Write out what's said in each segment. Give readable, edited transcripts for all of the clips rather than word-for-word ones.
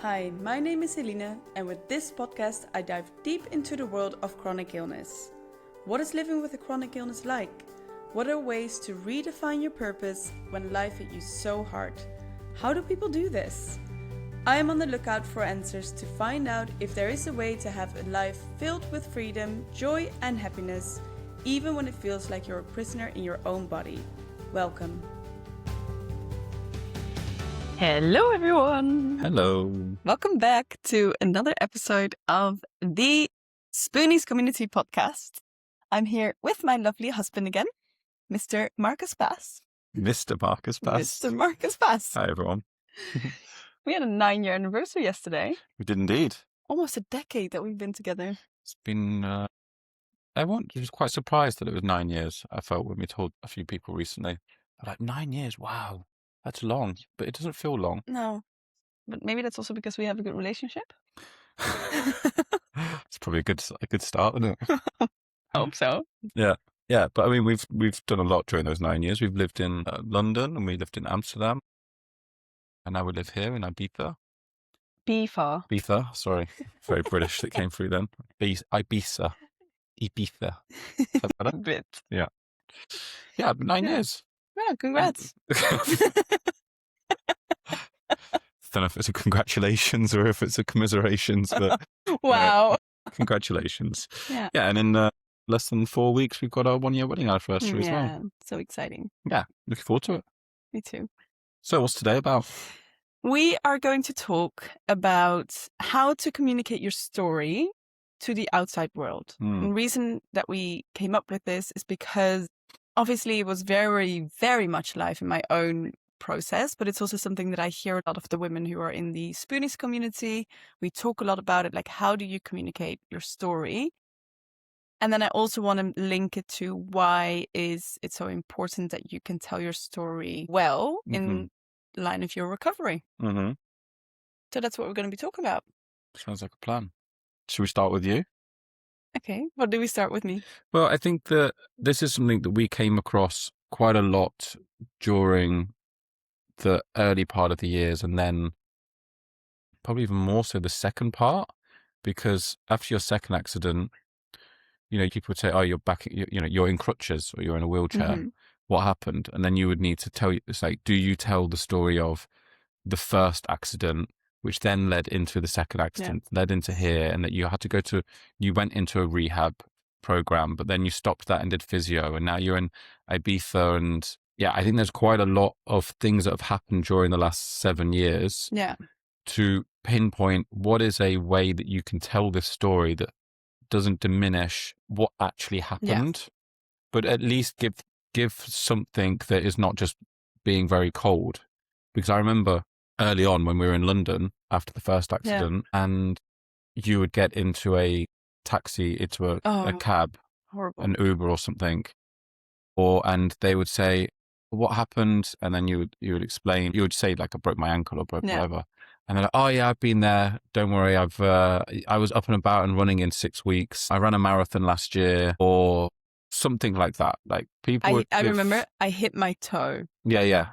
Hi, my name is Eline, and with this podcast, I dive deep into the world of chronic illness. What is living with a chronic illness like? What are ways to redefine your purpose when life hit you so hard? How do people do this? I am on the lookout for answers to find out if there is a way to have a life filled with freedom, joy, and happiness, even when it feels like you're a prisoner in your own body. Welcome. Hello, everyone. Hello. Welcome back to another episode of the Spoonies Community podcast. I'm here with my lovely husband again, Mr. Marcus Bass. Mr. Marcus Bass. Mr. Marcus Bass. Hi, everyone. We had a 9-year anniversary yesterday. We did indeed. Almost a decade that we've been together. It's been, I was quite surprised that it was 9 years. I felt when we told a few people recently, like 9 years, wow, that's long, but it doesn't feel long. No, but maybe that's also because we have a good relationship. It's probably a good start, isn't it? Hope so. Yeah, but I mean, we've done a lot during those 9 years. We've lived in London and we lived in Amsterdam, and now we live here in Ibiza. Ibiza, sorry, very British that came through then. Ibiza. A bit. Yeah, 9 years. Yeah, congrats. Don't know if it's a congratulations or if it's a commiserations, but Wow. Congratulations. Yeah, and in less than 4 weeks, we've got our 1-year wedding anniversary as well. Yeah, so exciting. Yeah, looking forward to it. Me too. So what's today about? We are going to talk about how to communicate your story to the outside world. And the reason that we came up with this is because obviously it was very, very much live in my own process, but it's also something that I hear a lot of the women who are in the Spoonies community. We talk a lot about it, like how do you communicate your story? And then I also want to link it to why is it so important that you can tell your story well in line of your recovery. Mm-hmm. So that's what we're going to be talking about. Sounds like a plan. Should we start with you? Okay, what do we start with me? Well, I think that this is something that we came across quite a lot during the early part of the years, and then probably even more so the second part, because after your second accident, people would say, oh, you're back, you're in crutches or you're in a wheelchair. What happened? And then you would need to tell, it's like, do you tell the story of the first accident, which then led into the second accident, led into here, and that you had to you went into a rehab program, but then you stopped that and did physio, and now you're in Ibiza. And I think there's quite a lot of things that have happened during the last 7 years to pinpoint what is a way that you can tell this story that doesn't diminish what actually happened, but at least give something that is not just being very cold. Because I remember early on when we were in London after the first accident, and you would get into a taxi, into a cab, Horrible. an Uber or something, and they would say, what happened? And then you would explain, you would say like, I broke my ankle or broke whatever. And they're like, oh yeah, I've been there. Don't worry. I was up and about and running in 6 weeks. I ran a marathon last year, or something like that. Like people I remember I hit my toe. Yeah.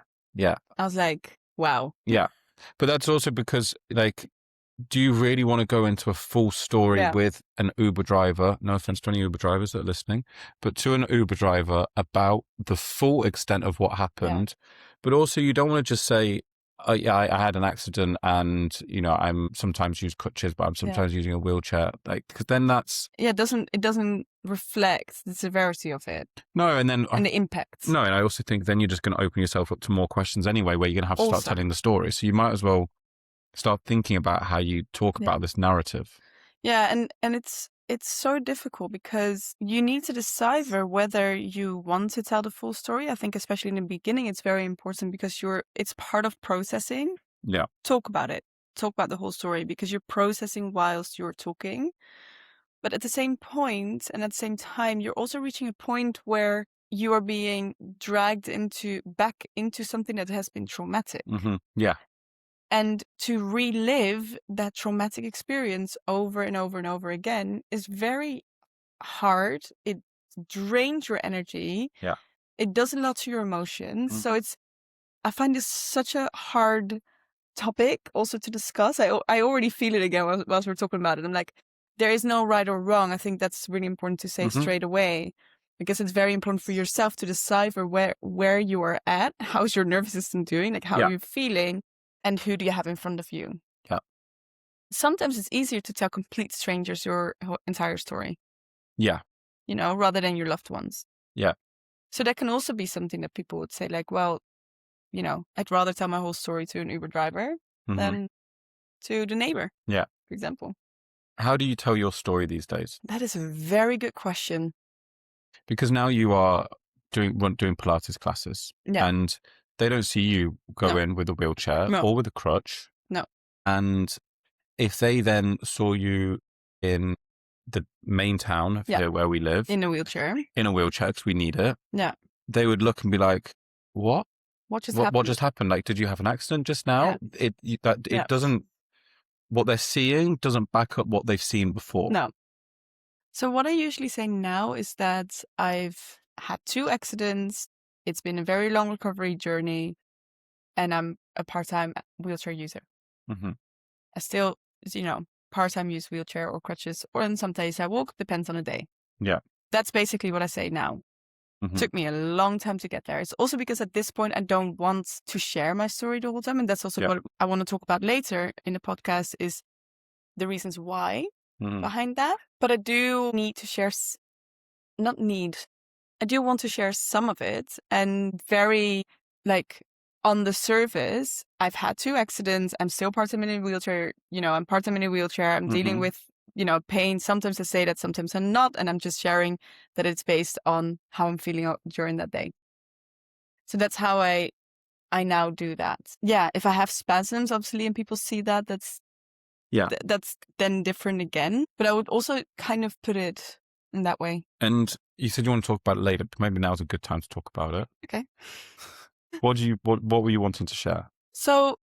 I was like, wow. Yeah. But that's also because, like, do you really want to go into a full story with an Uber driver? No offense to any Uber drivers that are listening, but to an Uber driver about the full extent of what happened. But also you don't want to just say, oh, yeah, I had an accident and, I'm sometimes use crutches, but I'm sometimes using a wheelchair. Like, because then that's... Yeah, it doesn't reflect the severity of it. No, and the impact. No, and I also think then you're just going to open yourself up to more questions anyway, where you're going to have to start telling the story. So you might as well start thinking about how you talk about this narrative. Yeah, and it's so difficult because you need to decipher whether you want to tell the full story. I think especially in the beginning, it's very important because it's part of processing. Yeah. Talk about it. Talk about the whole story because you're processing whilst you're talking. But at the same point and at the same time, you're also reaching a point where you are being dragged back into something that has been traumatic. Yeah. And to relive that traumatic experience over and over and over again is very hard. It drains your energy. Yeah. It does a lot to your emotions. So I find this such a hard topic also to discuss. I already feel it again whilst we're talking about it. I'm like, there is no right or wrong. I think that's really important to say straight away, because it's very important for yourself to decipher where you are at, how's your nervous system doing, like how are you feeling, and who do you have in front of you. Yeah. Sometimes it's easier to tell complete strangers your entire story. Yeah. You know, rather than your loved ones. Yeah. So that can also be something that people would say, like, well, you know, I'd rather tell my whole story to an Uber driver than to the neighbor, for example. How do you tell your story these days? That is a very good question. Because now you are doing Pilates classes, and they don't see you go in with a wheelchair or with a crutch. No. And if they then saw you in the main town of here where we live, in a wheelchair, because we need it, they would look and be like, "What? What just happened? What just happened? Like, did you have an accident just now?" It doesn't. What they're seeing doesn't back up what they've seen before. No. So what I usually say now is that I've had 2 accidents. It's been a very long recovery journey, and I'm a part-time wheelchair user. I still, you know, part-time use wheelchair or crutches, or in some days I walk, depends on the day. Yeah. That's basically what I say now. Took me a long time to get there. It's also because at this point I don't want to share my story the whole time, and that's also what I want to talk about later in the podcast, is the reasons why behind that. But I do need to share, I do want to share some of it, and very, like, on the surface, I've had 2 accidents. I'm still part-time in a wheelchair. You know, I'm part-time in a wheelchair. I'm dealing with, you know, pain. Sometimes I say that, sometimes I'm not. And I'm just sharing that it's based on how I'm feeling during that day. So that's how I now do that. Yeah. If I have spasms, obviously, and people see that, that's then different again. But I would also kind of put it in that way. And you said you want to talk about it later, but maybe now's a good time to talk about it. Okay. What were you wanting to share? So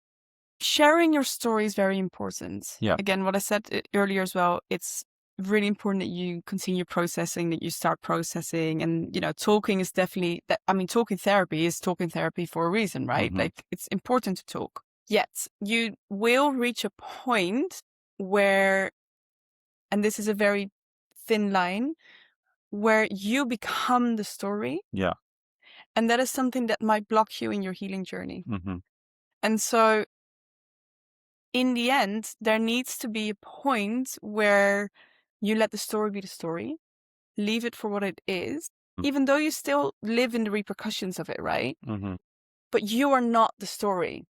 sharing your story is very important. Yeah. Again, what I said earlier as well, it's really important that you continue processing, that you start processing. And, you know, talking is definitely that. I mean, talking therapy for a reason, right? Like, it's important to talk. Yet you will reach a point where, and this is a very thin line, where you become the story. Yeah. And that is something that might block you in your healing journey. And so in the end, there needs to be a point where you let the story be the story, leave it for what it is, even though you still live in the repercussions of it, right? But you are not the story.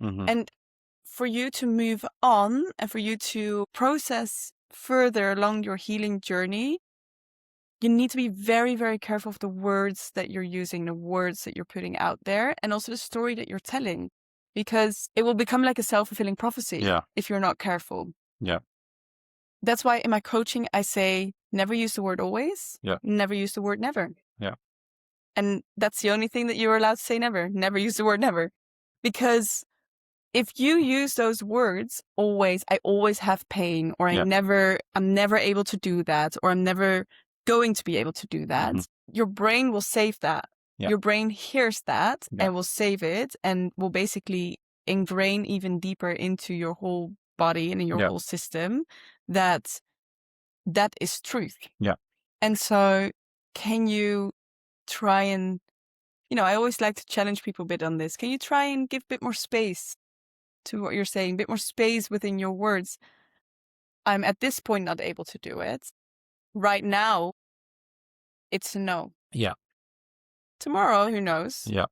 And for you to move on and for you to process further along your healing journey, you need to be very, very careful of the words that you're using, the words that you're putting out there, and also the story that you're telling, because it will become like a self-fulfilling prophecy if you're not careful. Yeah. That's why in my coaching, I say, never use the word always. Never use the word never. Yeah. And that's the only thing that you're allowed to say, never. Never use the word never. Because if you use those words, always, I always have pain, or I'm never able to do that, or I'm never going to be able to do that, your brain will save that. Your brain hears that and will save it, and will basically ingrain even deeper into your whole body and in your whole system that is truth. Yeah. And so can you try and, you know, I always like to challenge people a bit on this. Can you try and give a bit more space to what you're saying, a bit more space within your words? I'm at this point not able to do it. Right now, it's a no. Yeah. Tomorrow, who knows? Yeah.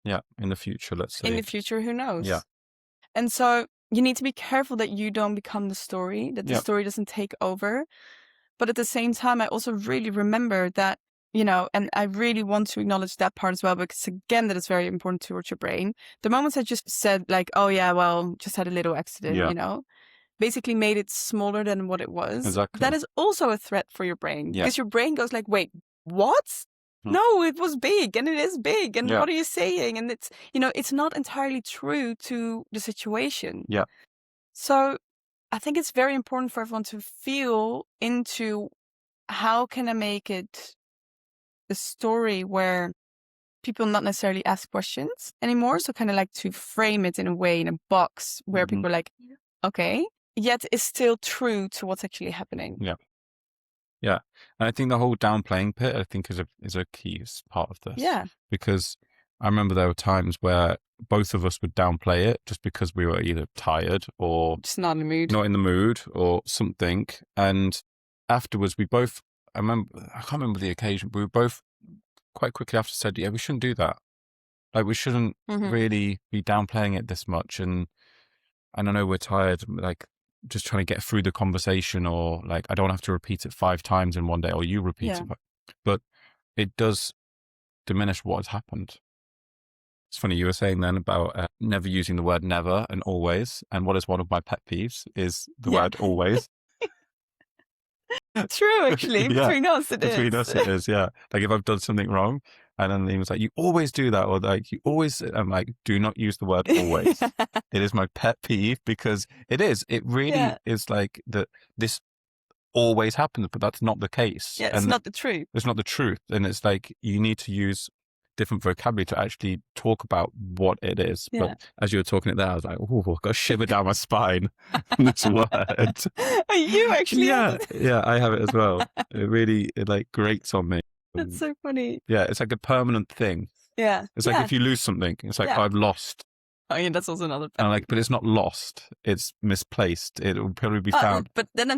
Yeah. In the future, let's say. In the future, who knows? Yeah. And so you need to be careful that you don't become the story, that the story doesn't take over. But at the same time, I also really remember that, you know, and I really want to acknowledge that part as well, because again, that is very important towards your brain. The moments I just said, like, oh yeah, well, just had a little accident, you know, basically made it smaller than what it was. Exactly. That is also a threat for your brain, because your brain goes like, wait, what? No, it was big, and it is big. And what are you saying? And it's, you know, it's not entirely true to the situation. Yeah. So I think it's very important for everyone to feel into, how can I make it a story where people not necessarily ask questions anymore. So kind of like to frame it in a way, in a box where people are like, okay, yet it's still true to what's actually happening. Yeah. Yeah. And I think the whole downplaying bit, I think is a key part of this. Yeah. Because I remember there were times where both of us would downplay it just because we were either tired or just not in the mood. Not in the mood or something. And afterwards I can't remember the occasion, but we both quite quickly after said, yeah, we shouldn't do that. Like we shouldn't really be downplaying it this much. And I know we're tired, like just trying to get through the conversation, or like, I don't have to repeat it 5 times in one day, or you repeat it. But it does diminish what has happened. It's funny, you were saying then about never using the word never and always. And what is one of my pet peeves is the word always. True, actually. Between us it is, yeah. Like if I've done something wrong and then he was like, you always do that, or like you always, I'm like, do not use the word always. It is my pet peeve because it really is like that this always happens, but that's not the case. Yeah, it's not the truth. It's not the truth. And it's like, you need to use different vocabulary to actually talk about what it is. Yeah. But as you were talking it there, I was like, oh, I've got a shiver down my spine. This word. You actually have it. Yeah, I have it as well. It like grates on me. That's so funny. Yeah, it's like a permanent thing. Yeah. It's like if you lose something, it's like, I've lost. Oh, yeah, that's also another. And like, but it's not lost. It's misplaced. It will probably be found. But then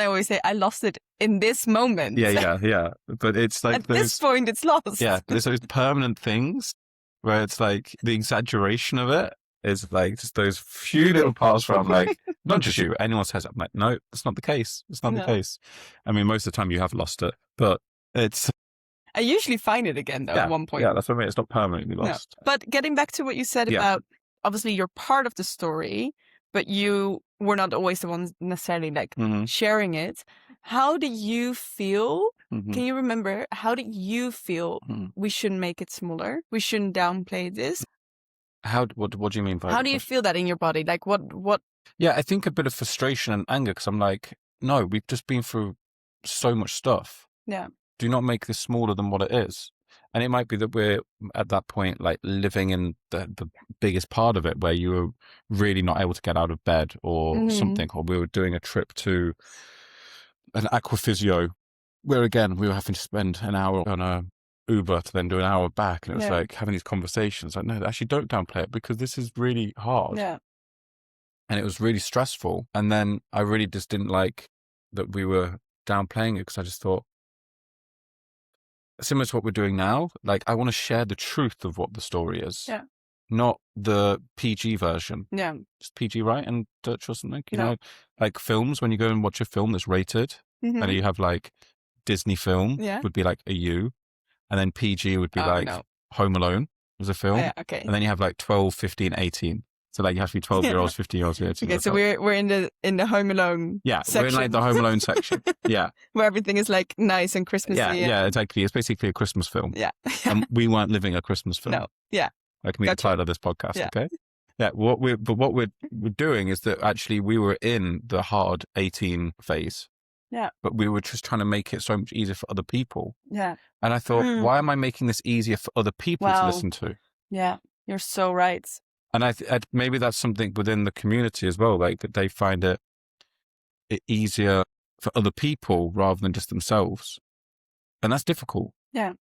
I always say I lost it in this moment. Yeah. But it's like at this point, it's lost. Yeah, there's those permanent things where it's like the exaggeration of it is like just those few little parts where I'm like, not just you, anyone says it, I'm like, no, that's not the case. It's not the case. I mean, most of the time you have lost it, but it's. I usually find it again though at one point. Yeah, that's what I mean. It's not permanently lost. No. But getting back to what you said about, obviously you're part of the story, but you were not always the ones necessarily like sharing it. How do you feel? Can you remember, how did you feel we shouldn't make it smaller? We shouldn't downplay this? What do you mean by how do you feel that in your body? Like what? Yeah, I think a bit of frustration and anger because I'm like, no, we've just been through so much stuff. Yeah. Do not make this smaller than what it is. And it might be that we're at that point, like living in the biggest part of it where you were really not able to get out of bed or something, or we were doing a trip to an aquaphysio where again, we were having to spend an hour on a Uber to then do an hour back. And it was like having these conversations like, no, actually don't downplay it because this is really hard. Yeah. And it was really stressful. And then I really just didn't like that we were downplaying it because I just thought, similar to what we're doing now, like I want to share the truth of what the story is. Yeah. Not the PG version. Yeah. It's PG, right? And Dutch or something, you know, like films, when you go and watch a film that's rated and you have like Disney film would be like a U, and then PG would be Home Alone was a film. Yeah, okay. And then you have like 12, 15, 18. So like you have to be 12-year-olds, 15-year-olds. Okay, so we're in the Home Alone section. We're in like the Home Alone section. Yeah. Where everything is like nice and Christmassy. Yeah, exactly. It's basically a Christmas film. Yeah. And we weren't living a Christmas film. No. Yeah. That can be the title of this podcast, okay? Yeah, what we're doing is that actually we were in the hard 18 phase. Yeah. But we were just trying to make it so much easier for other people. Yeah. And I thought, why am I making this easier for other people to listen to? Yeah, you're so right. And I maybe that's something within the community as well, like that they find it easier for other people rather than just themselves. And that's difficult. Yeah.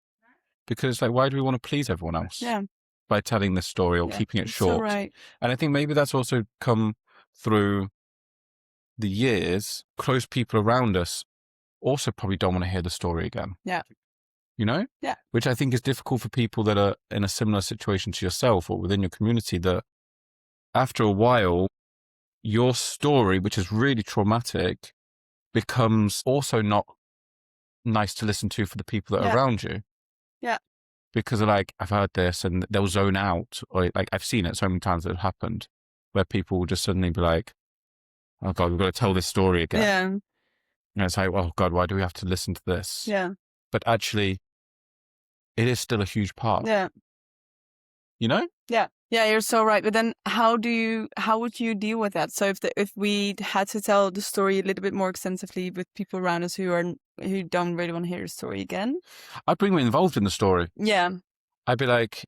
Because like, why do we want to please everyone else? Yeah. By telling this story or keeping it short. So right. And I think maybe that's also come through the years. Close people around us also probably don't want to hear the story again. Yeah. You know? Yeah. Which I think is difficult for people that are in a similar situation to yourself or within your community, that after a while, your story, which is really traumatic, becomes also not nice to listen to for the people that are around you. Yeah. Because like, I've heard this and they'll zone out, or like I've seen it so many times that it happened where people will just suddenly be like, oh God, we've got to tell this story again. Yeah. And it's like, oh God, why do we have to listen to this? Yeah. But actually, it is still a huge part. Yeah. You know? Yeah. Yeah, you're so right. But then how would you deal with that? So if we had to tell the story a little bit more extensively with people around us who don't really want to hear the story again. I'd bring them involved in the story. Yeah. I'd be like,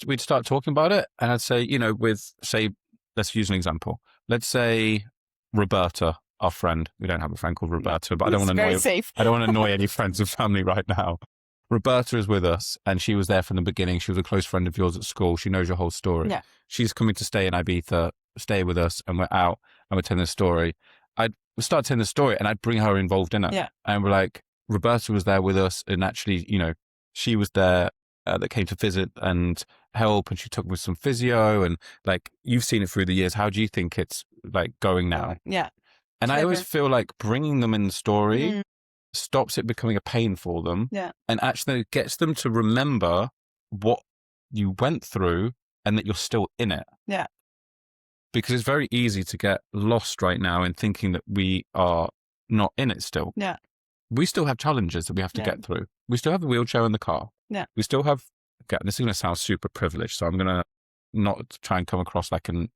we'd start talking about it, and I'd say, let's use an example. Let's say Roberta, our friend. We don't have a friend called Roberta, but I don't want to annoy any friends and family right now. Roberta is with us, and she was there from the beginning. She was a close friend of yours at school. She knows your whole story. Yeah. She's coming to stay in Ibiza, stay with us, and we're out, and we're telling the story. I'd start telling the story, and I'd bring her involved in it. Yeah. And we're like, Roberta was there with us, and actually, she was there that came to visit and help, and she took me with some physio, and like, you've seen it through the years. How do you think it's like going now? Yeah. And Clever. I always feel like bringing them in the story stops it becoming a pain for them. Yeah. And actually gets them to remember what you went through and that you're still in it. Yeah. Because it's very easy to get lost right now in thinking that we are not in it still. Yeah. We still have challenges that we have to get through. We still have the wheelchair in the car. Yeah. We still have, this is going to sound super privileged, so I'm going to not try and come across like an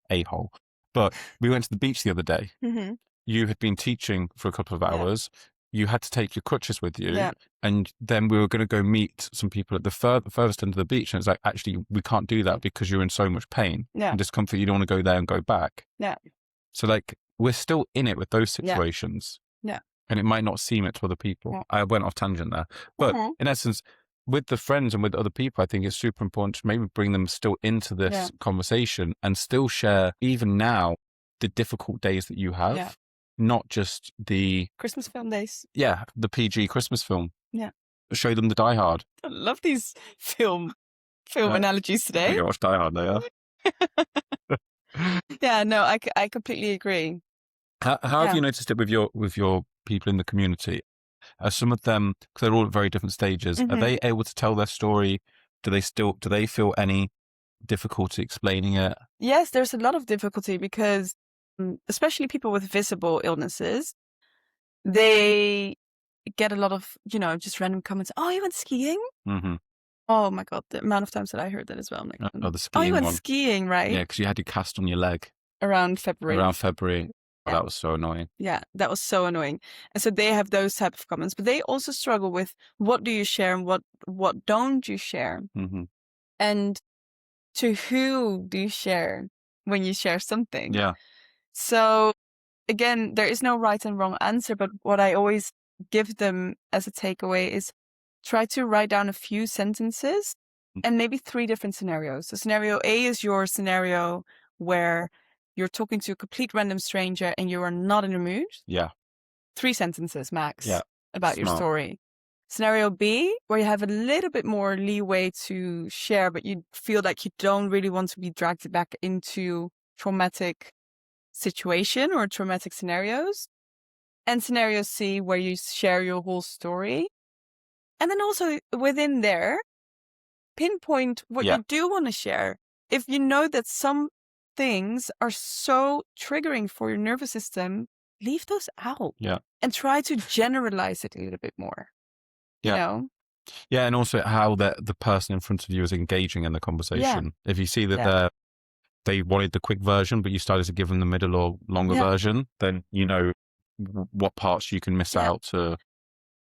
a-hole. But we went to the beach the other day. Mm-hmm. You had been teaching for a couple of hours. You had to take your crutches with you. Yeah. And then we were going to go meet some people at the furthest end of the beach. And it's like, actually, we can't do that because you're in so much pain and discomfort. You don't want to go there and go back. Yeah. So like, we're still in it with those situations. Yeah. And it might not seem it to other people. Yeah. I went off tangent there. But in essence, with the friends and with other people, I think it's super important to maybe bring them still into this conversation and still share, even now, the difficult days that you have. Yeah. Not just the Christmas film days. Yeah, the PG Christmas film. Yeah. Show them the Die Hard. I love these film analogies today. You watch Die Hard, they are. Yeah, no, I completely agree. How have you noticed it with your people in the community? Are some of them, because they're all at very different stages, are they able to tell their story? Do they feel any difficulty explaining it? Yes, there's a lot of difficulty because especially people with visible illnesses, they get a lot of, just random comments. Oh, you went skiing? Mm-hmm. Oh my God, the amount of times that I heard that as well. I'm like, the skiing you went one. Skiing, right? Yeah, because you had your cast on your leg. Around February. Oh, that was so annoying. Yeah, that was so annoying. And so they have those type of comments, but they also struggle with what do you share and what don't you share? Mm-hmm. And to who do you share when you share something? Yeah. So again, there is no right and wrong answer, but what I always give them as a takeaway is try to write down a few sentences and maybe 3 different scenarios. So scenario A is your scenario where you're talking to a complete random stranger and you are not in a mood. Yeah. 3 sentences max about your Smart. story. Scenario B, where you have a little bit more leeway to share, but you feel like you don't really want to be dragged back into traumatic situation or traumatic scenarios. And scenario C, where you share your whole story. And then also within there, pinpoint what you do want to share. If you know that some things are so triggering for your nervous system, leave those out. Yeah. And try to generalize it a little bit more. Yeah. You know? Yeah, and also how the person in front of you is engaging in the conversation. If you see that they wanted the quick version, but you started to give them the middle or longer version, then you know what parts you can miss out to.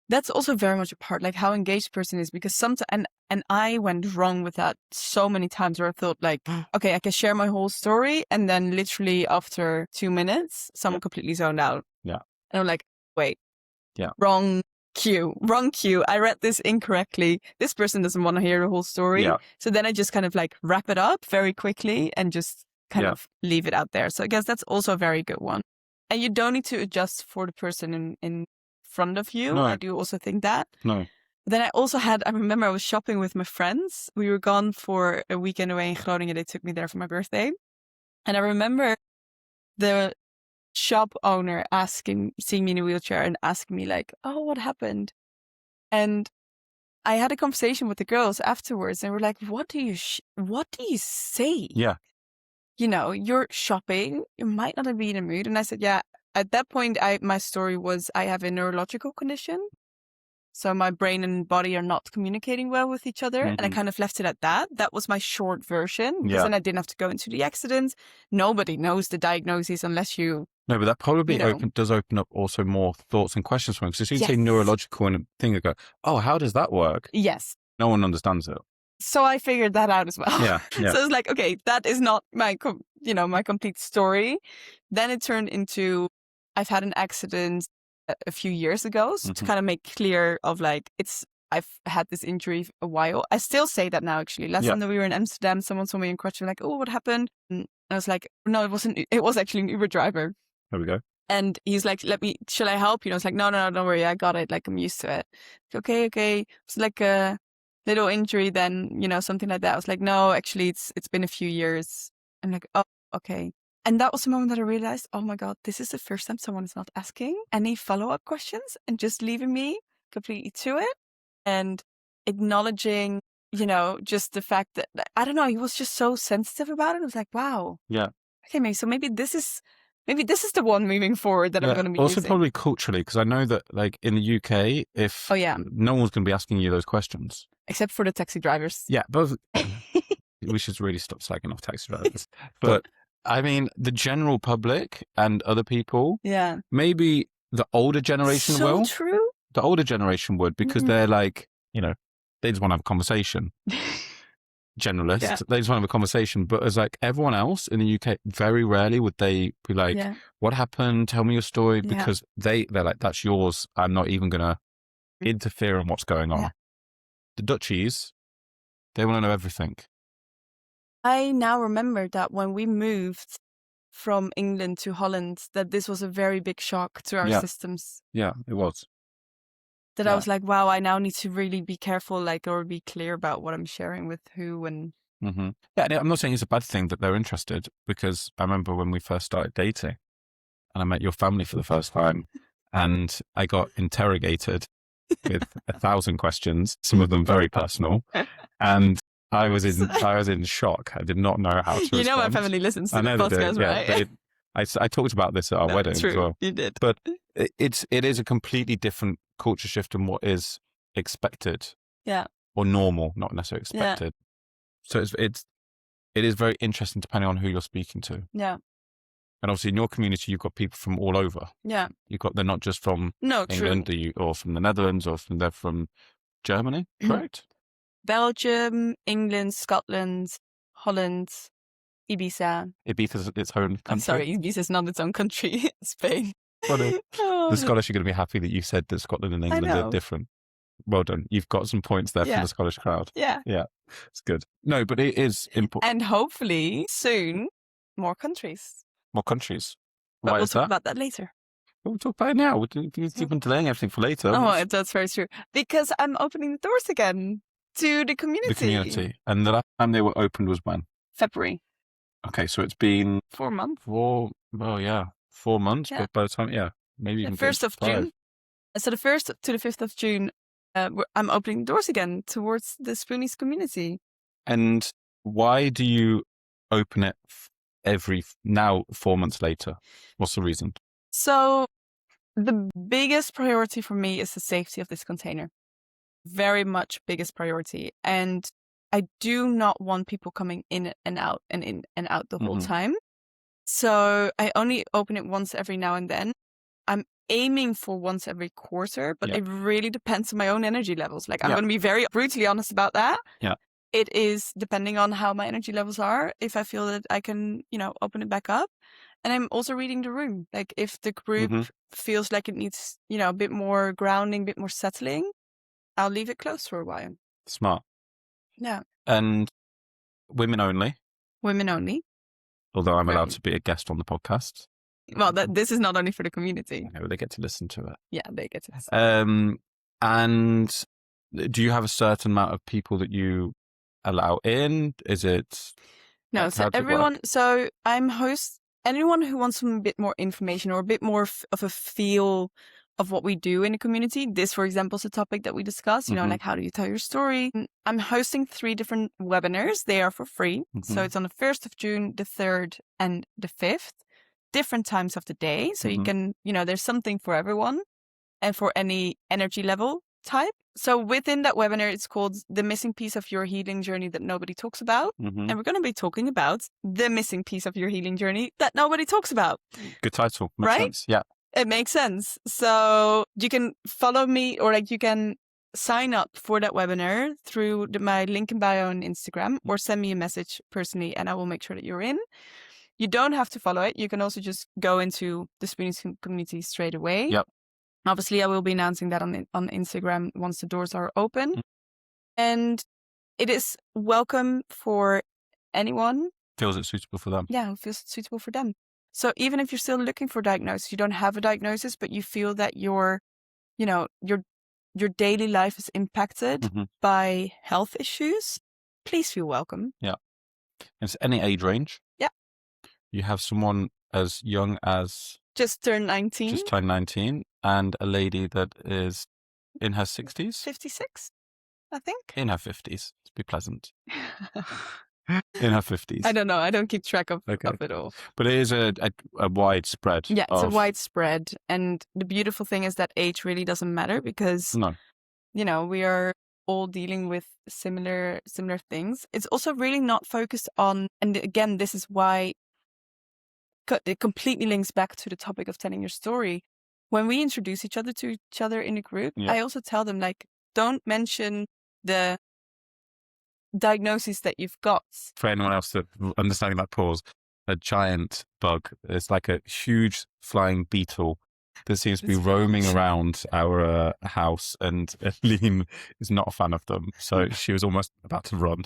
That's also very much a part, like how engaged the person is, because sometimes, and I went wrong with that so many times where I thought like, okay, I can share my whole story, and then literally after 2 minutes, someone completely zoned out. Yeah. And I'm like, wait, wrong cue. I read this incorrectly. This person doesn't want to hear the whole story. Yeah. So then I just kind of like wrap it up very quickly and just kind of leave it out there. So I guess that's also a very good one. And you don't need to adjust for the person in front of you. No. I do also think that. No. Then I remember I was shopping with my friends. We were gone for a weekend away in Groningen. They took me there for my birthday. And I remember the shop owner seeing me in a wheelchair and asking me like, oh, what happened? And I had a conversation with the girls afterwards and we're like, what do you say? Yeah. You know, you're shopping, you might not be in a mood. And I said, yeah, at that point, my story was I have a neurological condition. So my brain and body are not communicating well with each other. Mm-hmm. And I kind of left it at that. That was my short version. Because then I didn't have to go into the accident. Nobody knows the diagnosis unless you... No, but that probably does open up also more thoughts and questions for me. Because as soon as you say neurological and a thing, I go, oh, how does that work? Yes. No one understands it. So I figured that out as well. Yeah. So it's like, okay, that is not my complete story. Then it turned into, I've had an accident a few years ago, so to kind of make clear of like, I've had this injury a while. I still say that now, actually. Last time that we were in Amsterdam, someone saw me in crutch, like, oh, what happened? And I was like, no, it was actually an Uber driver. There we go. And he's like, shall I help you? And I was like, no, don't worry. I got it. Like, I'm used to it. Like, okay. It's like a little injury then, something like that. I was like, no, actually it's been a few years. I'm like, oh, okay. And that was the moment that I realized, oh my God, this is the first time someone is not asking any follow-up questions and just leaving me completely to it and acknowledging, just the fact that, I don't know, he was just so sensitive about it. I was like, wow. Yeah. Okay, maybe this is the one moving forward that I'm going to be also using. Probably culturally, because I know that like in the UK, if no one's going to be asking you those questions. Except for the taxi drivers. Yeah, but we should really stop slagging off taxi drivers. But I mean, the general public and other people, maybe the older generation will. So true. The older generation would, because they're like, they just want to have a conversation. Generalists, they just want to have a conversation. But as like everyone else in the UK, very rarely would they be like, what happened? Tell me your story. Because they're like, that's yours. I'm not even going to interfere in what's going on. The Dutchies, they want to know everything. I now remember that when we moved from England to Holland, that this was a very big shock to our systems. Yeah, it was. That I was like, wow, I now need to really be careful, or be clear about what I'm sharing with who. And yeah, and I'm not saying it's a bad thing that they're interested, because I remember when we first started dating and I met your family for the first time and I got interrogated with 1,000 questions, some of them very personal, and I was in shock. I did not know how to respond. My family listens to the podcast, right? I talked about this at our wedding as well. You did. But it is a completely different culture shift in what is expected. Yeah. Or normal, not necessarily expected. So it is very interesting depending on who you're speaking to. Yeah. And obviously in your community, you've got people from all over. Yeah. They're not just from England or from the Netherlands, or they're from Germany, correct? Belgium, England, Scotland, Holland, Ibiza. Ibiza's its own country. I'm sorry, Ibiza's not its own country. Spain. Well, the Scottish are going to be happy that you said that Scotland and England are different. Well done. You've got some points there from the Scottish crowd. Yeah. Yeah. It's good. No, but it is important. And hopefully soon, more countries. More countries. But Why we'll is talk that? about that later. We'll talk about it now. You've been delaying everything for later. Oh, that's very true. Because I'm opening the doors again to the community. The community. And the last time they were opened was when? February. Okay, so it's been 4 months. 4 months. But by the time, maybe even 1st of June. So the 1st to the 5th of June, I'm opening the doors again towards the Spoonies Community. And why do you open it now 4 months later? What's the reason? So the biggest priority for me is the safety of this container. Very much biggest priority. And I do not want people coming in and out the whole time. So I only open it once every now and then. I'm aiming for once every quarter, but it really depends on my own energy levels. Like, I'm going to be very brutally honest about that. Yeah. It is depending on how my energy levels are. If I feel that I can, open it back up. And I'm also reading the room. Like, if the group feels like it needs, a bit more grounding, a bit more settling, I'll leave it closed for a while. Smart. Yeah. And women only? Women only. Although I'm allowed to be a guest on the podcast. Well, this is not only for the community. Okay, they get to listen to it. Yeah, they get to listen. And do you have a certain amount of people that you allow in? Is it... No, so everyone... So I'm anyone who wants some bit more information or a bit more of a feel of what we do in the community. This, for example, is a topic that we discuss, like how do you tell your story? I'm hosting 3 different webinars. They are for free. So it's on the 1st of June, the 3rd and the 5th. Different times of the day. So you can, there's something for everyone and for any energy level type. So within that webinar, it's called The Missing Piece of Your Healing Journey That Nobody Talks About. And we're going to be talking about the missing piece of your healing journey that nobody talks about. Good title. Makes right? Sense. Yeah. It makes sense. So you can follow me or you can sign up for that webinar through my link in bio on Instagram, or send me a message personally, and I will make sure that you're in. You don't have to follow it. You can also just go into the Spoonies community straight away. Yep. Obviously, I will be announcing that on Instagram once the doors are open. And it is welcome for anyone. Feels it's suitable for them. Yeah, who feels it's suitable for them. So even if you're still looking for a diagnosis, you don't have a diagnosis, but you feel that your daily life is impacted by health issues, please feel welcome. Yeah. It's any age range. Yeah. You have someone as young as... Just turned 19. Just turned 19. And a lady that is in her 60s. 56, I think. In her 50s, to be pleasant. In her 50s. I don't know. I don't keep track of it all. But it is a widespread. Yeah, it's a widespread. And the beautiful thing is that age really doesn't matter, because, we are all dealing with similar things. It's also really not focused on, and again, this is why it completely links back to the topic of telling your story. When we introduce each other to each other in a group, I also tell them, like, don't mention the diagnosis that you've got. For anyone else that understanding that pause, a giant bug. It's like a huge flying beetle that seems to be roaming around our house, and Aline is not a fan of them. So she was almost about to run.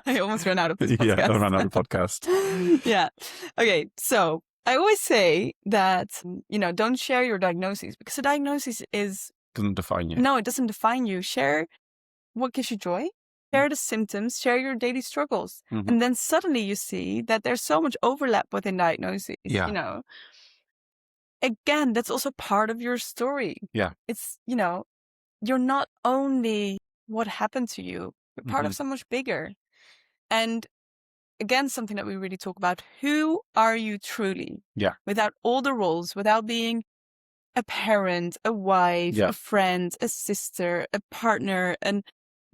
I almost ran out of this podcast. Yeah, I ran out of the podcast. Yeah. Okay, so I always say that, don't share your diagnosis, because a diagnosis doesn't define you. No, it doesn't define you. Share what gives you joy. Share the symptoms, share your daily struggles. And then suddenly you see that there's so much overlap within diagnoses. Yeah. Again, that's also part of your story. Yeah. It's, you're not only what happened to you, you're part of so much bigger. And again, something that we really talk about, who are you truly? Yeah. Without all the roles, without being a parent, a wife, a friend, a sister, a partner, a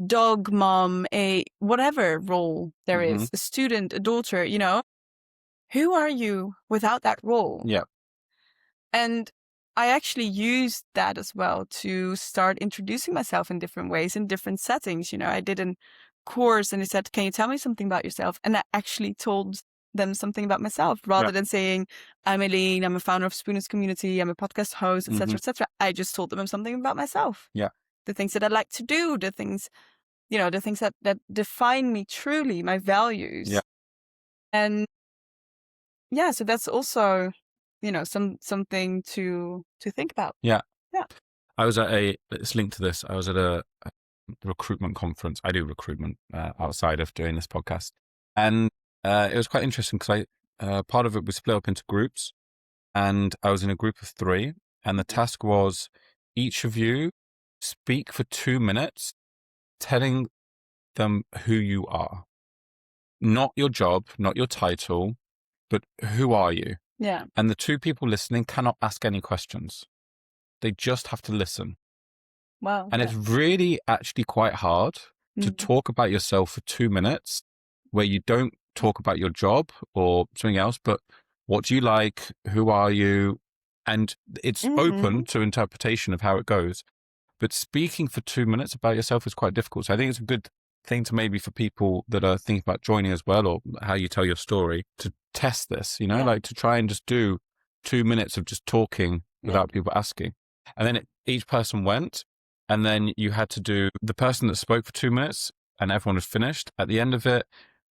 dog mom, a whatever role there is, a student, a daughter, who are you without that role? Yeah. And I actually used that as well to start introducing myself in different ways, in different settings. I did a course and they said, can you tell me something about yourself? And I actually told them something about myself, rather than saying, I'm Aline, I'm a founder of Spoonies Community, I'm a podcast host, etc., etc. I just told them something about myself. Yeah. The things that I like to do, the things, the things that define me truly, my values. Yeah. And so that's also, something to think about. Yeah. Yeah. I was at it's linked to this. I was at a recruitment conference. I do recruitment outside of doing this podcast. And it was quite interesting because part of it was split up into groups, and I was in a group of 3, and the task was each of you speak for 2 minutes, telling them who you are. Not your job, not your title, but who are you? Yeah. And the 2 people listening cannot ask any questions. They just have to listen. Wow. And it's really actually quite hard to talk about yourself for 2 minutes where you don't talk about your job or something else, but what do you like? Who are you? And it's open to interpretation of how it goes. But speaking for 2 minutes about yourself is quite difficult. So I think it's a good thing to maybe for people that are thinking about joining as well, or how you tell your story, to test this, like to try and just do 2 minutes of just talking without people asking. And then each person went, and then you had to do the person that spoke for 2 minutes and everyone was finished. At the end of it,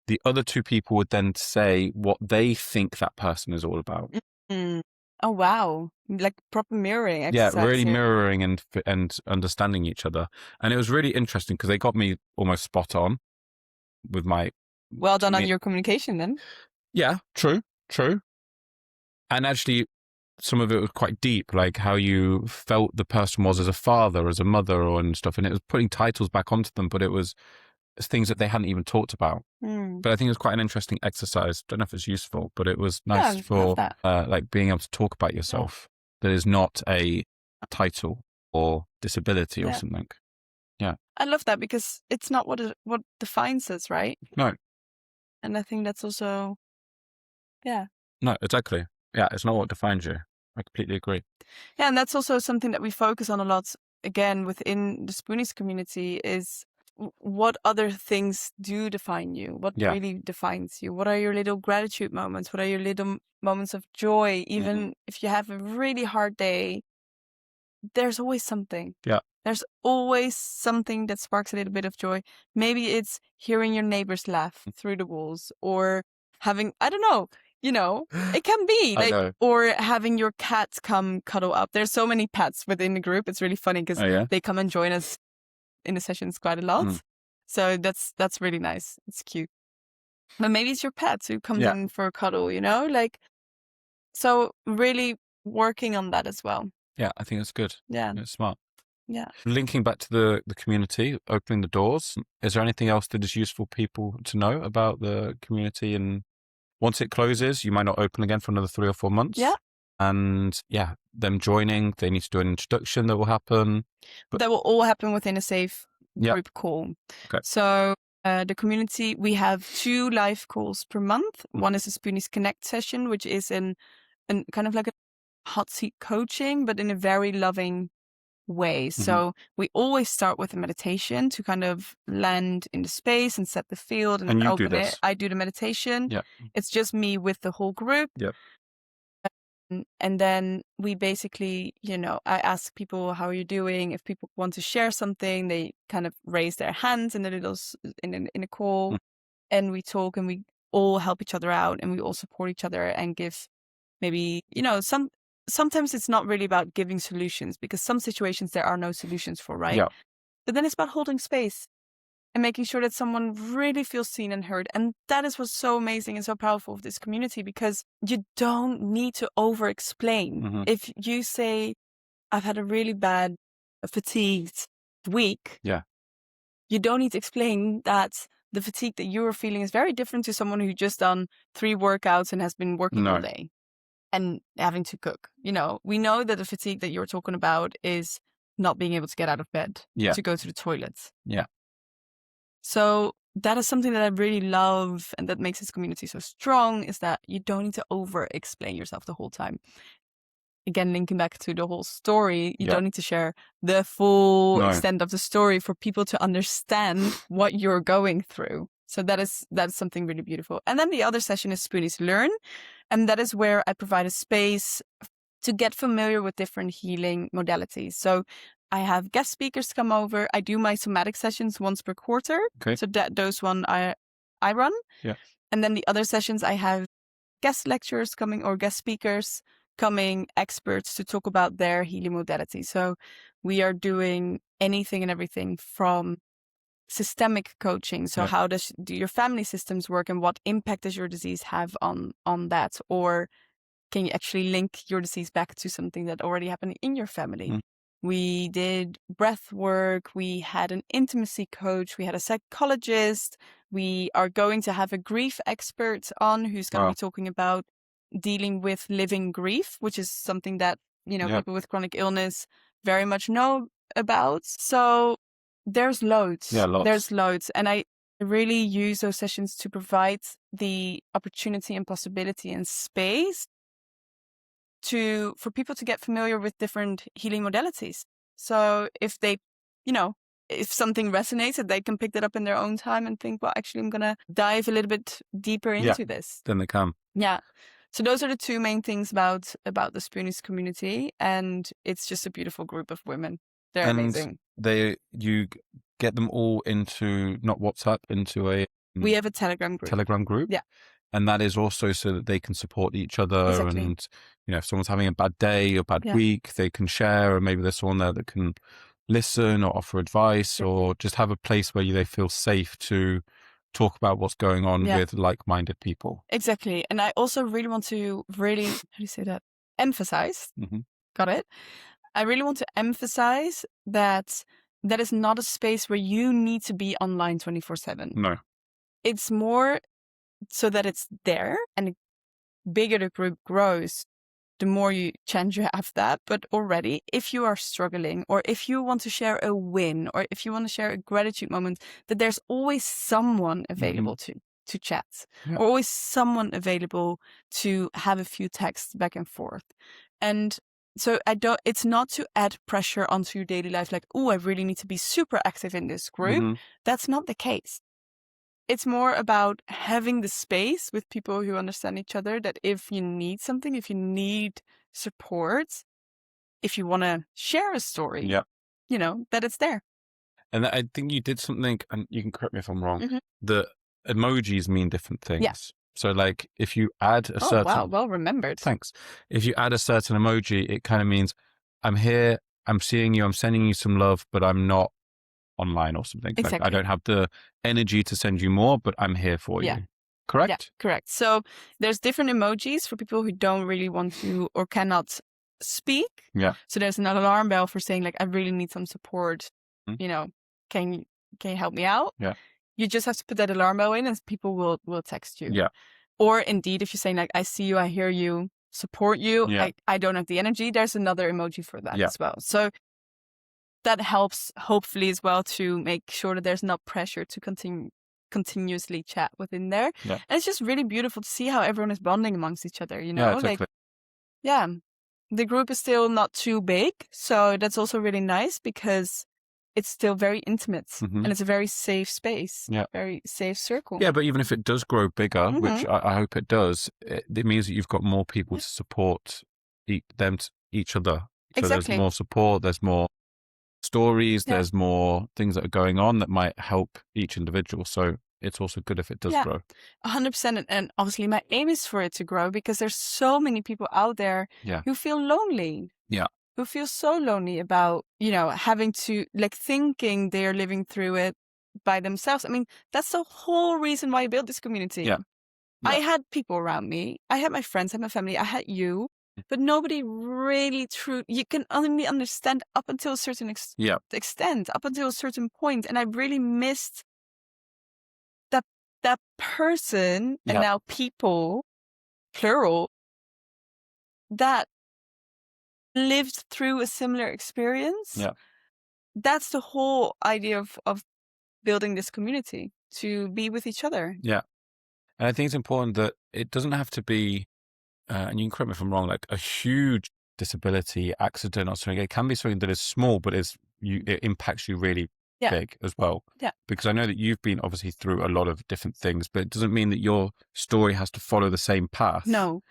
the other 2 people would then say what they think that person is all about. Oh, wow. Like proper mirroring exercise. Yeah, really mirroring and understanding each other. And it was really interesting because they got me almost spot on with my... Well done on your communication then. Yeah, true. And actually, some of it was quite deep, like how you felt the person was as a father, as a mother, and stuff. And it was putting titles back onto them, but it was things that they hadn't even talked about. But I think it was quite an interesting exercise. Don't know if it's useful, but it was nice for like being able to talk about yourself. That is not a title or disability or something. Yeah. I love that, because it's not what defines us, right? No. And I think that's also, No, exactly. Yeah, it's not what defines you. I completely agree. Yeah, and that's also something that we focus on a lot again, within the Spoonies community is what other things do define you? What really defines you? What are your little gratitude moments? What are your little moments of joy? Even if you have a really hard day, there's always something. Yeah. There's always something that sparks a little bit of joy. Maybe it's hearing your neighbors laugh through the walls, or having, I don't know, it can be like, or having your cat come cuddle up. There's so many pets within the group. It's really funny because they come and join us in the sessions quite a lot. So that's really nice. It's cute. But maybe it's your pet who comes in for a cuddle, so really working on that as well. Yeah, I think that's good. Yeah. It's smart. Yeah. Linking back to the community, opening the doors, is there anything else that is useful for people to know about the community? And once it closes, you might not open again for another 3 or 4 months. Yeah. And them joining, they need to do an introduction that will happen. That will all happen within a safe group call. Okay. So the community, we have 2 live calls per month. One is a Spoonies Connect session, which is an kind of like a hot seat coaching, but in a very loving way. So we always start with a meditation to kind of land in the space and set the field and you open do this. it. I do the meditation. Yeah. It's just me with the whole group. Yeah. And then we basically, I ask people, how are you doing? If people want to share something, they kind of raise their hands in a call, and we talk, and we all help each other out, and we all support each other and give maybe, sometimes it's not really about giving solutions, because some situations there are no solutions for, right? Yeah. But then it's about holding space and making sure that someone really feels seen and heard. And that is what's so amazing and so powerful of this community, because you don't need to over-explain. If you say, I've had a really bad, fatigued week, you don't need to explain that the fatigue that you're feeling is very different to someone who just done 3 workouts and has been working all day and having to cook. We know that the fatigue that you're talking about is not being able to get out of bed to go to the toilet. Yeah. So that is something that I really love, and that makes this community so strong, is that you don't need to over-explain yourself the whole time. Again, linking back to the whole story, you don't need to share the full extent of the story for people to understand what you're going through. So that's something really beautiful. And then the other session is Spoonies Learn, and that is where I provide a space to get familiar with different healing modalities. So I have guest speakers come over. I do my somatic sessions once per quarter. Okay. So those one I run. Yeah. And then the other sessions I have guest lecturers coming, or guest speakers coming, experts to talk about their healing modality. So we are doing anything and everything from systemic coaching. So how do your family systems work, and what impact does your disease have on that? Or can you actually link your disease back to something that already happened in your family? We did breath work. We had an intimacy coach. We had a psychologist. We are going to have a grief expert on who's going to be talking about dealing with living grief, which is something that, people with chronic illness very much know about. So there's loads. Yeah, lots. There's loads. And I really use those sessions to provide the opportunity and possibility and space for people to get familiar with different healing modalities. So if they, if something resonates, that they can pick that up in their own time and think, well, actually, I'm going to dive a little bit deeper into this. Then they come. Yeah. So those are the 2 main things about the Spoonies community. And it's just a beautiful group of women. They're amazing. You get them all into, not WhatsApp, into a... We have a Telegram group. Yeah. And that is also so that they can support each other. Exactly. And, if someone's having a bad day or bad week, they can share, and maybe there's someone there that can listen or offer advice, or just have a place where they feel safe to talk about what's going on with like-minded people. Exactly. And I also really want to how do you say that? Emphasize. Got it. I really want to emphasize that is not a space where you need to be online 24/7. No. It's more so that it's there, and the bigger the group grows, the more chance you have that. But already, if you are struggling, or if you want to share a win, or if you want to share a gratitude moment, that there's always someone available to chat, or always someone available to have a few texts back and forth. And So it's not to add pressure onto your daily life, like, oh, I really need to be super active in this group. Mm-hmm. That's not the case. It's more about having the space with people who understand each other, that if you need something, if you need support, if you want to share a story, that it's there. And I think you did something, and you can correct me if I'm wrong, Mm-hmm. the emojis mean different things. Yeah. So like if you add a certain... wow, well remembered. Thanks. If you add a certain emoji, it kind of means I'm here, I'm seeing you, I'm sending you some love, but I'm not online or something. Exactly. Like I don't have the energy to send you more, but I'm here for you. Correct? Yeah, correct. So there's different emojis for people who don't really want to or cannot speak. Yeah. So there's an alarm bell for saying, like, I really need some support. Mm-hmm. Can you help me out? Yeah. You just have to put that alarm bell in and people will text you. Yeah. Or indeed, if you're saying, like, I see you, I hear you, support you, I don't have the energy, there's another emoji for that as well. So that helps hopefully as well to make sure that there's not pressure to continuously chat within there. Yeah. And it's just really beautiful to see how everyone is bonding amongst each other, Yeah, exactly. The group is still not too big, so that's also really nice because it's still very intimate and it's a very safe space, very safe circle. Yeah, but even if it does grow bigger, which I hope it does, it means that you've got more people to support each other. So there's more support, there's more stories, there's more things that are going on that might help each individual. So it's also good if it does grow. 100%. And obviously my aim is for it to grow because there's so many people out there who feel lonely. Yeah. Who feel so lonely about, having to, like, thinking they're living through it by themselves. I mean, that's the whole reason why I built this community. Yeah. I had people around me. I had my friends, I had my family, I had you, but nobody really you can only understand up until a certain extent, up until a certain point. And I really missed that person and now people, plural, that lived through a similar experience. Yeah. That's the whole idea of building this community, to be with each other. Yeah. And I think it's important that it doesn't have to be, and you can correct me if I'm wrong, like a huge disability, accident or something. It can be something that is small, but it impacts you really big as well. Yeah. Because I know that you've been obviously through a lot of different things, but it doesn't mean that your story has to follow the same path. No.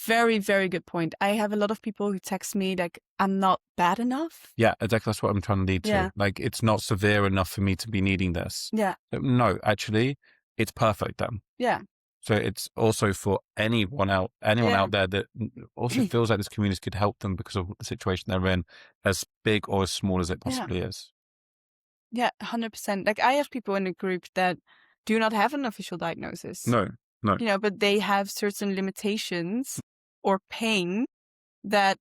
Very, very good point. I have a lot of people who text me like, I'm not bad enough. Yeah, exactly. That's what I'm trying to lead to. Like, it's not severe enough for me to be needing this. Yeah. No, actually, it's perfect then. Yeah. So it's also for anyone out there that also feels like this community could help them because of the situation they're in, as big or as small as it possibly is. Yeah, 100%. Like, I have people in the group that do not have an official diagnosis. No. But they have certain limitations or pain that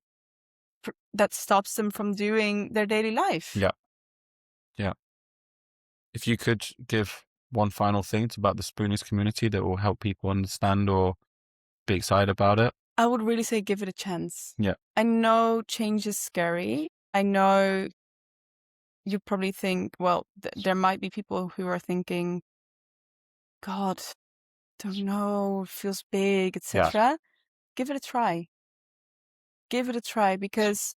stops them from doing their daily life. Yeah. Yeah. If you could give one final thing about the Spoonies community that will help people understand or be excited about it, I would really say give it a chance. Yeah. I know change is scary. I know you probably think, well, there might be people who are thinking, God, don't know, it feels big, etc. Give it a try. Give it a try because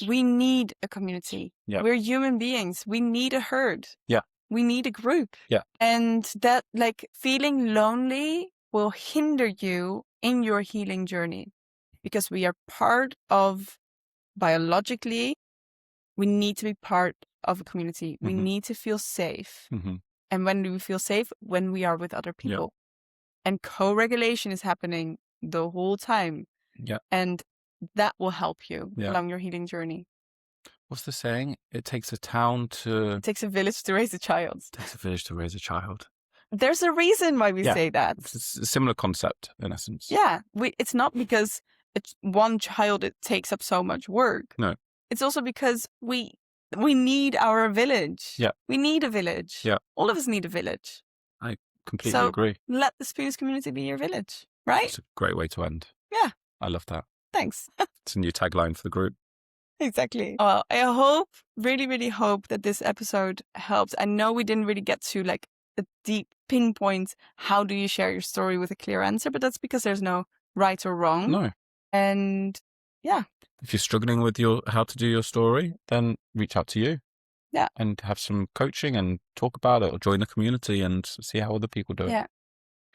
we need a community. Yeah. We're human beings. We need a herd. Yeah. We need a group. Yeah. And that, like, feeling lonely will hinder you in your healing journey because we are part of, biologically, we need to be part of a community. We need to feel safe. And when do we feel safe? When we are with other people. And co-regulation is happening the whole time. Yeah. And that will help you along your healing journey. What's the saying? It takes a town to... It takes a village to raise a child. It takes a village to raise a child. There's a reason why we say that. It's a similar concept, in essence. Yeah. It's not because it's one child, it takes up so much work. No. It's also because we need our village. Yeah. We need a village. Yeah. All of us need a village. I completely agree. Let the Spoonies community be your village, right? It's a great way to end. Yeah. I love that. Thanks. It's a new tagline for the group. Exactly. Well, I really, really hope that this episode helps. I know we didn't really get to like a deep pinpoint, how do you share your story with a clear answer, but that's because there's no right or wrong. No. And yeah. if you're struggling with how to do your story, then reach out to you. Yeah. And have some coaching and talk about it, or join the community and see how other people do it. Yeah.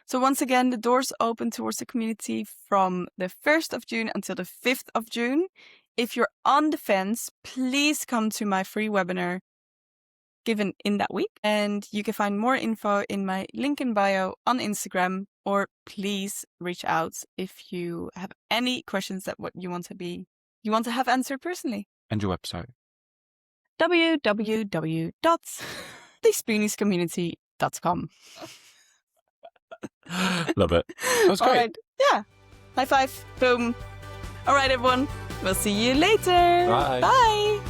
So once again, the doors open towards the community from the 1st of June until the 5th of June. If you're on the fence, please come to my free webinar given in that week. And you can find more info in my link in bio on Instagram, or please reach out if you have any questions that you want to have answered personally. And your website? www.thespooniescommunity.com. Love it. That was great. All right. Yeah. High five. Boom. All right, everyone. We'll see you later. Bye. Bye.